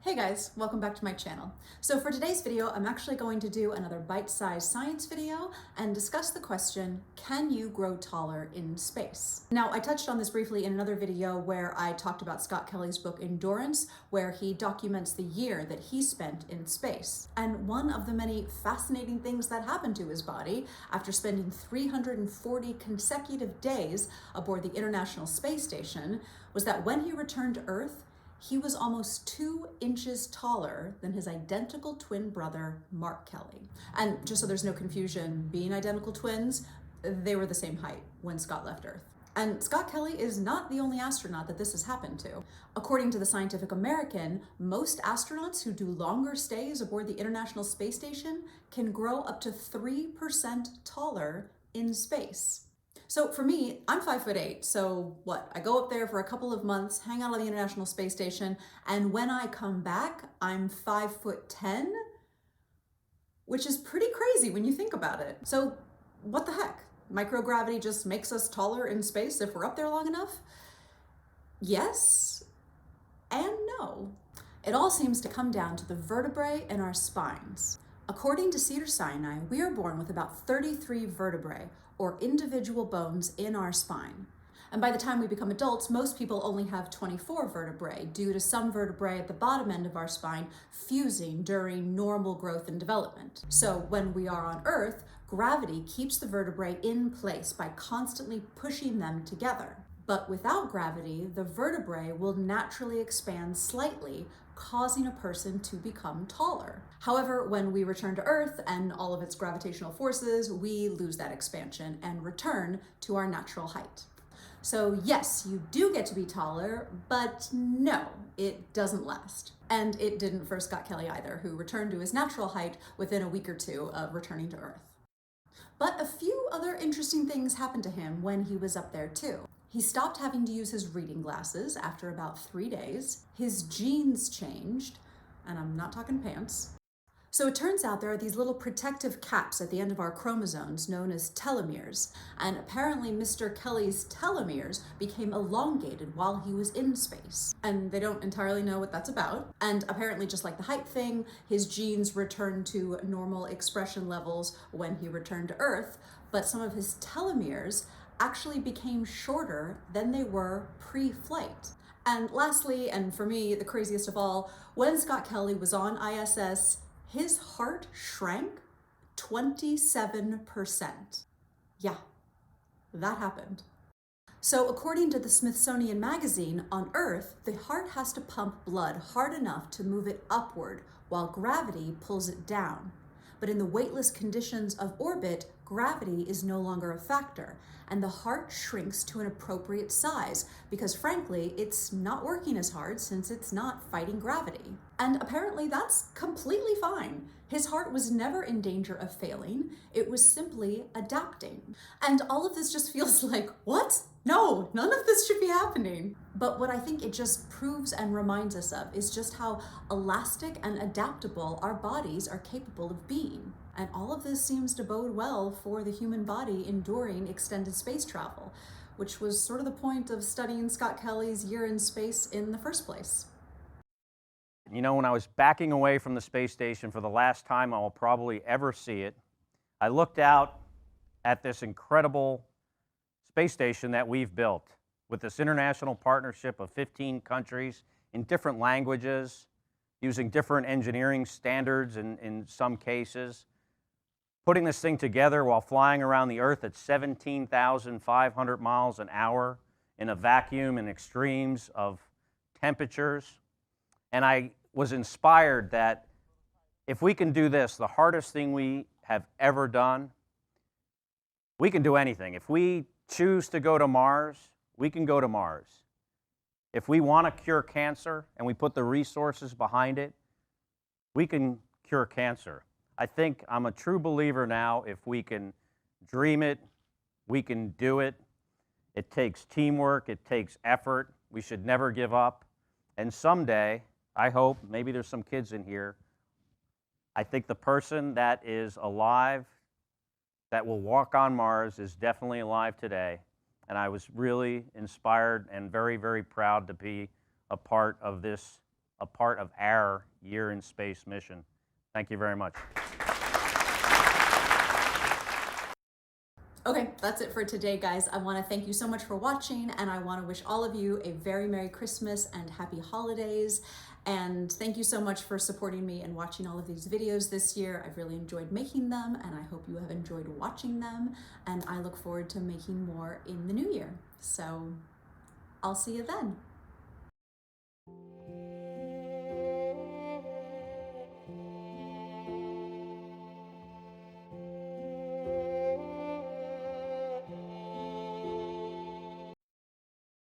Hey guys, welcome back to my channel. So for today's video, I'm actually going to do another bite-sized science video and discuss the question, can you grow taller in space? Now, I touched on this briefly in another video where I talked about Scott Kelly's book Endurance, where he documents the year that he spent in space. And one of the many fascinating things that happened to his body after spending 340 consecutive days aboard the International Space Station was that when he returned to Earth, he was almost 2 inches taller than his identical twin brother, Mark Kelly. And just so there's no confusion, being identical twins, they were the same height when Scott left Earth. And Scott Kelly is not the only astronaut that this has happened to. According to the Scientific American, most astronauts who do longer stays aboard the International Space Station can grow up to 3% taller in space. So for me, I'm 5'8", so what? I go up there for a couple of months, hang out on the International Space Station, and when I come back, I'm 5'10", which is pretty crazy when you think about it. So what the heck? Microgravity just makes us taller in space if we're up there long enough? Yes and no. It all seems to come down to the vertebrae in our spines. According to Cedars-Sinai, we are born with about 33 vertebrae, or individual bones in our spine. And by the time we become adults, most people only have 24 vertebrae due to some vertebrae at the bottom end of our spine fusing during normal growth and development. So when we are on Earth, gravity keeps the vertebrae in place by constantly pushing them together. But without gravity, the vertebrae will naturally expand slightly, causing a person to become taller. However, when we return to Earth and all of its gravitational forces, we lose that expansion and return to our natural height. So yes, you do get to be taller, but no, it doesn't last. And it didn't for Scott Kelly either, who returned to his natural height within a week or two of returning to Earth. But a few other interesting things happened to him when he was up there too. He stopped having to use his reading glasses after about 3 days. His jeans changed, and I'm not talking pants. So it turns out there are these little protective caps at the end of our chromosomes known as telomeres, and apparently Mr. Kelly's telomeres became elongated while he was in space. And they don't entirely know what that's about. And apparently, just like the height thing, his genes returned to normal expression levels when he returned to Earth, but some of his telomeres actually became shorter than they were pre-flight. And lastly, and for me, the craziest of all, when Scott Kelly was on ISS, his heart shrank 27%. Yeah, that happened. So according to the Smithsonian Magazine, on Earth, the heart has to pump blood hard enough to move it upward while gravity pulls it down. But in the weightless conditions of orbit, gravity is no longer a factor, and the heart shrinks to an appropriate size because frankly, it's not working as hard since it's not fighting gravity. And apparently that's completely fine. His heart was never in danger of failing, it was simply adapting. And all of this just feels like, what? No, none of this should be happening. But what I think it just proves and reminds us of is just how elastic and adaptable our bodies are capable of being. And all of this seems to bode well for the human body enduring extended space travel, which was sort of the point of studying Scott Kelly's year in space in the first place. You know, when I was backing away from the space station for the last time I will probably ever see it, I looked out at this incredible space station that we've built with this international partnership of 15 countries in different languages, using different engineering standards in some cases, putting this thing together while flying around the Earth at 17,500 miles an hour in a vacuum and extremes of temperatures. And I was inspired that if we can do this, the hardest thing we have ever done, we can do anything. If we choose to go to Mars, we can go to Mars. If we want to cure cancer and we put the resources behind it, we can cure cancer. I think I'm a true believer now, if we can dream it, we can do it. It takes teamwork, it takes effort. We should never give up. And someday, I hope, maybe there's some kids in here, I think the person that is alive, that will walk on Mars is definitely alive today. And I was really inspired and very, very proud to be a part of this a part of our Year in Space mission. Thank you very much. Okay, that's it for today, guys. I want to thank you so much for watching, and I want to wish all of you a very Merry Christmas and Happy Holidays. And thank you so much for supporting me and watching all of these videos this year. I've really enjoyed making them, and I hope you have enjoyed watching them. And I look forward to making more in the new year. So I'll see you then.